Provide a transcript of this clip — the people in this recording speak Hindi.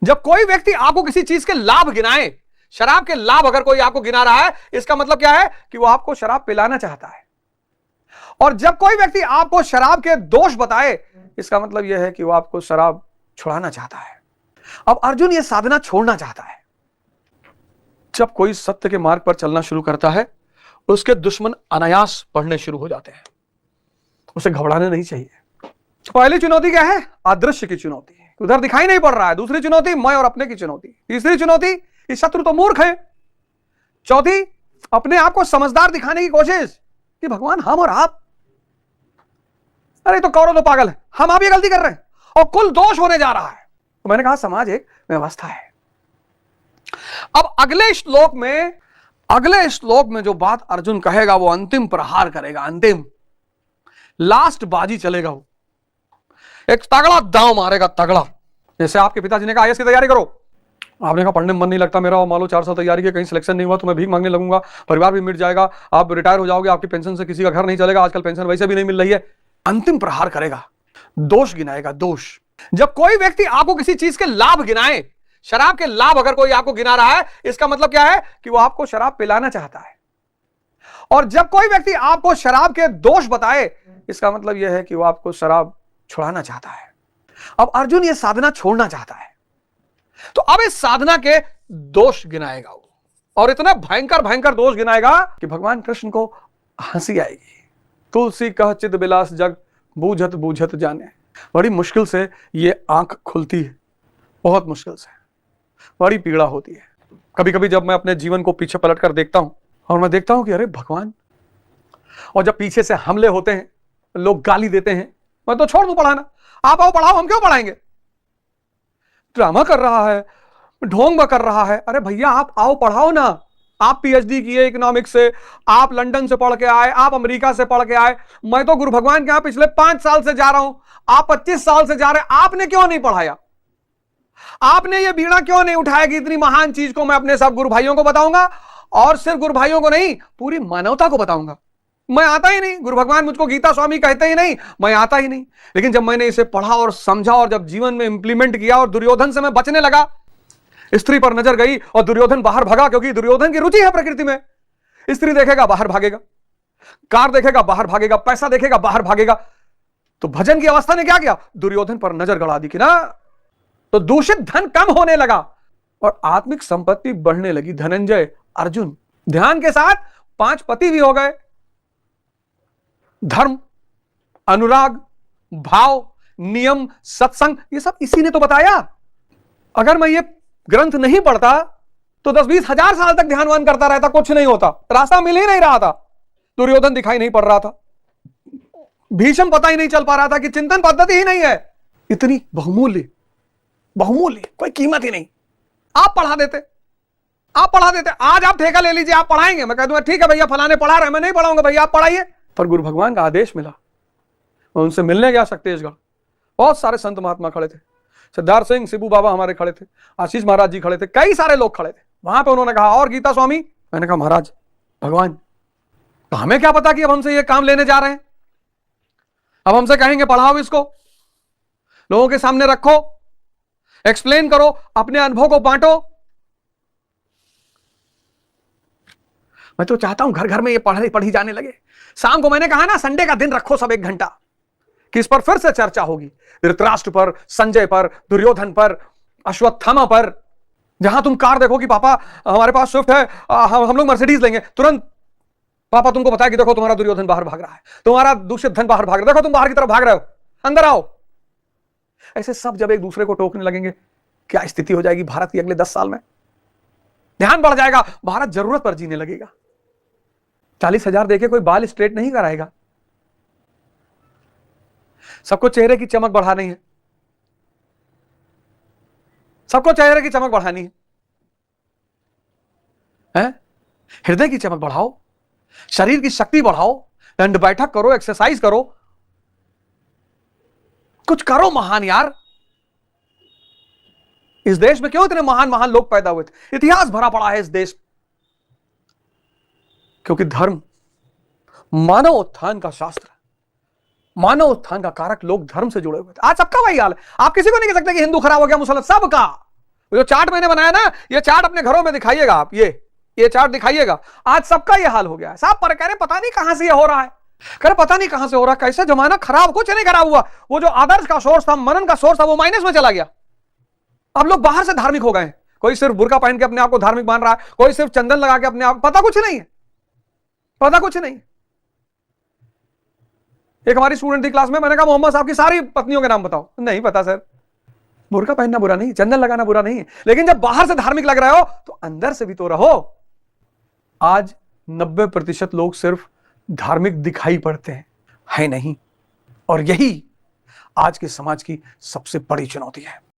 जब कोई व्यक्ति आपको किसी चीज के लाभ गिनाए, शराब के लाभ अगर कोई आपको गिना रहा है, इसका मतलब क्या है कि वो आपको शराब पिलाना चाहता है। और जब कोई व्यक्ति आपको शराब के दोष बताए, इसका मतलब यह है कि वो आपको शराब छुड़ाना चाहता है। अब अर्जुन ये साधना छोड़ना चाहता है। जब कोई सत्य के मार्ग पर चलना शुरू करता है, उसके दुश्मन अनायास बढ़ने शुरू हो जाते हैं। उसे घबराना नहीं चाहिए। पहली चुनौती क्या है? अदृश्य की चुनौती है, उधर दिखाई नहीं पड़ रहा है। दूसरी चुनौती मैं और अपने की चुनौती। तीसरी चुनौती कि शत्रु तो मूर्ख है। चौथी, अपने आप को समझदार दिखाने की कोशिश कि भगवान हम और आप, अरे तो कौरव तो पागल है, हम आप ये गलती कर रहे हैं और कुल दोष होने जा रहा है। तो मैंने कहा समाज एक व्यवस्था है। अब अगले श्लोक में जो बात अर्जुन कहेगा वो अंतिम प्रहार करेगा, अंतिम लास्ट बाजी चलेगा। वो एक तगड़ा दांव मारेगा, तगड़ा। जैसे आपके पिताजी ने कहा आईएएस की तैयारी करो, आपने कहा पढ़ने में मन नहीं लगता मेरा, और मान लो 4 साल तैयारी की, कहीं सिलेक्शन नहीं हुआ तो मैं भीख मांगने लगूंगा, परिवार भी मिट जाएगा, आप रिटायर हो जाओगे, आपकी पेंशन से किसी का घर नहीं चलेगा, आजकल पेंशन वैसे भी नहीं मिल रही है। अंतिम प्रहार करेगा, दोष गिनाएगा, दोष। जब कोई व्यक्ति आपको किसी चीज के लाभ गिनाए, शराब के लाभ अगर कोई आपको गिना रहा है, इसका मतलब क्या है कि वो आपको शराब पिलाना चाहता है। और जब कोई व्यक्ति आपको शराब के दोष बताए, इसका मतलब यह है कि वो आपको शराब छुड़ाना चाहता है। अब अर्जुन ये साधना छोड़ना चाहता है, तो अब इस साधना के दोष गिनाएगा वो, और इतना भयंकर भयंकर दोष गिनाएगा कि भगवान कृष्ण को हंसी आएगी। तुलसी कह चित बिलास जग, बूझत बूझत जाने। बड़ी मुश्किल से ये आंख खुलती है, बहुत मुश्किल से, बड़ी पीड़ा होती है। कभी कभी जब मैं अपने जीवन को पीछे पलट कर देखता हूं और मैं देखता हूं कि अरे भगवान, और जब पीछे से हमले होते हैं, लोग गाली देते हैं, मैं तो छोड़ दूं पढ़ाना, आप आओ पढ़ाओ, हम क्यों पढ़ाएंगे, ड्रामा कर रहा है, ढोंग कर रहा है। अरे भैया आप आओ पढ़ाओ ना। आप पीएचडी किए इकोनॉमिक्स से, आप लंदन से पढ़ के आए, आप अमेरिका से पढ़ के आए, मैं तो गुरु भगवान के यहां पिछले 5 साल से जा रहा हूं, आप 25 साल से जा रहे हैं, आपने क्यों नहीं पढ़ाया? आपने ये बीड़ा क्यों नहीं उठाया कि इतनी महान चीज को मैं अपने सब गुरु भाइयों को बताऊंगा, और सिर्फ गुरु भाइयों को नहीं, पूरी मानवता को बताऊंगा। मैं आता ही नहीं, गुरु भगवान मुझको गीता स्वामी कहते ही नहीं, मैं आता ही नहीं। लेकिन जब मैंने इसे पढ़ा और समझा और जब जीवन में इंप्लीमेंट किया और दुर्योधन से मैं बचने लगा, स्त्री पर नजर गई और दुर्योधन बाहर भागा, क्योंकि दुर्योधन की रुचि है प्रकृति में, स्त्री देखेगा बाहर भागेगा, कार देखेगा बाहर भागेगा, पैसा देखेगा बाहर भागेगा। तो भजन की अवस्था ने क्या किया? दुर्योधन पर नजर गड़ा दी कि ना, तो दूषित धन कम होने लगा और आत्मिक संपत्ति बढ़ने लगी। धनंजय, अर्जुन ध्यान के साथ 5 पति भी हो गए। धर्म, अनुराग, भाव, नियम, सत्संग, ये सब इसी ने तो बताया। अगर मैं ये ग्रंथ नहीं पढ़ता तो 10-20 हजार साल तक ध्यानवान करता रहता, कुछ नहीं होता, रास्ता मिल ही नहीं रहा था। दुर्योधन दिखाई नहीं पड़ रहा था, भीष्म पता ही नहीं चल पा रहा था कि चिंतन पद्धति ही नहीं है। इतनी बहुमूल्य कोई कीमत ही नहीं। आप पढ़ा देते। आज आप ठेका ले लीजिए, आप पढ़ाएंगे, मैं कह दूंगा ठीक है भैया फलाने पढ़ा रहे, मैं नहीं पढ़ाऊंगा भैया, आप पढ़ाइए। पर गुरु भगवान का आदेश मिला, मैं उनसे मिलने गया शक्तिशगढ़, बहुत सारे संत महात्मा खड़े थे, सिद्धार्थ सिंह शिबू बाबा हमारे खड़े थे, आशीष महाराज जी खड़े थे, कई सारे लोग खड़े थे। वहां पे उन्होंने कहा और गीता स्वामी? मैंने कहा महाराज भगवान, तो हमें क्या पता कि अब हमसे ये काम लेने जा रहे हैं, अब हमसे कहेंगे पढ़ाओ इसको, लोगों के सामने रखो, एक्सप्लेन करो, अपने अनुभव को बांटो। मैं तो चाहता हूं घर घर में ये पढ़ी जाने लगे। शाम को मैंने कहा ना, संडे का दिन रखो सब 1 घंटा, कि इस पर फिर से चर्चा होगी, धृतराष्ट्र पर, संजय पर, दुर्योधन पर, अश्वत्थामा पर। जहां तुम कार देखो कि पापा हमारे पास स्विफ्ट है, हम लोग मर्सिडीज लेंगे, तुरंत पापा तुमको बताया कि देखो तुम्हारा दुर्योधन बाहर भाग रहा है, तुम्हारा दूषित धन बाहर भाग रहा है, देखो तुम बाहर की तरफ भाग रहे हो, अंदर आओ। ऐसे सब जब एक दूसरे को टोकने लगेंगे, क्या स्थिति हो जाएगी भारत की अगले 10 साल में? ध्यान बढ़ जाएगा, भारत जरूरत पर जीने लगेगा। 40,000 देके कोई बाल स्ट्रेट नहीं कराएगा, सबको चेहरे की चमक बढ़ानी है, सबको चेहरे की चमक बढ़ानी है? हृदय की चमक बढ़ाओ, शरीर की शक्ति बढ़ाओ, दंड बैठक करो, एक्सरसाइज करो, कुछ करो महान यार। इस देश में क्यों इतने महान महान लोग पैदा हुए थे? इतिहास भरा पड़ा है इस देश, क्योंकि धर्म मानव उत्थान का शास्त्र, मानव उत्थान का कारक, लोग धर्म से जुड़े हुए थे। आज सबका वही हाल है। आप किसी को नहीं कह सकते कि हिंदू खराब हो गया, मुसलमान, सबका जो चार्ट मैंने बनाया ना, ये चार्ट अपने घरों में दिखाइएगा आप, ये चार्ट दिखाइएगा। आज सबका ये हाल हो गया है साहब। पर कह रहे पता नहीं कहां से ये हो रहा है, कह रहे पता नहीं कहां से हो रहा है, कैसे जमाना खराब, कुछ नहीं खराब हुआ। वो जो आदर्श का सोर्स था, मनन का सोर्स था, वो माइनस में चला गया। अब लोग बाहर से धार्मिक हो गए। कोई सिर्फ बुर्का पहन के अपने आप को धार्मिक मान रहा है, कोई सिर्फ चंदन लगा के अपने आप, पता कुछ नहीं है, पता कुछ नहीं। एक हमारी स्टूडेंट थी क्लास में, मैंने कहा मोहम्मद साहब की सारी पत्नियों के नाम बताओ। नहीं पता सर। बुर्का पहनना बुरा नहीं, चंदन लगाना बुरा नहीं है, लेकिन जब बाहर से धार्मिक लग रहे हो तो अंदर से भी तो रहो। आज 90% लोग सिर्फ धार्मिक दिखाई पड़ते हैं, है नहीं। और यही आज के समाज की सबसे बड़ी चुनौती है।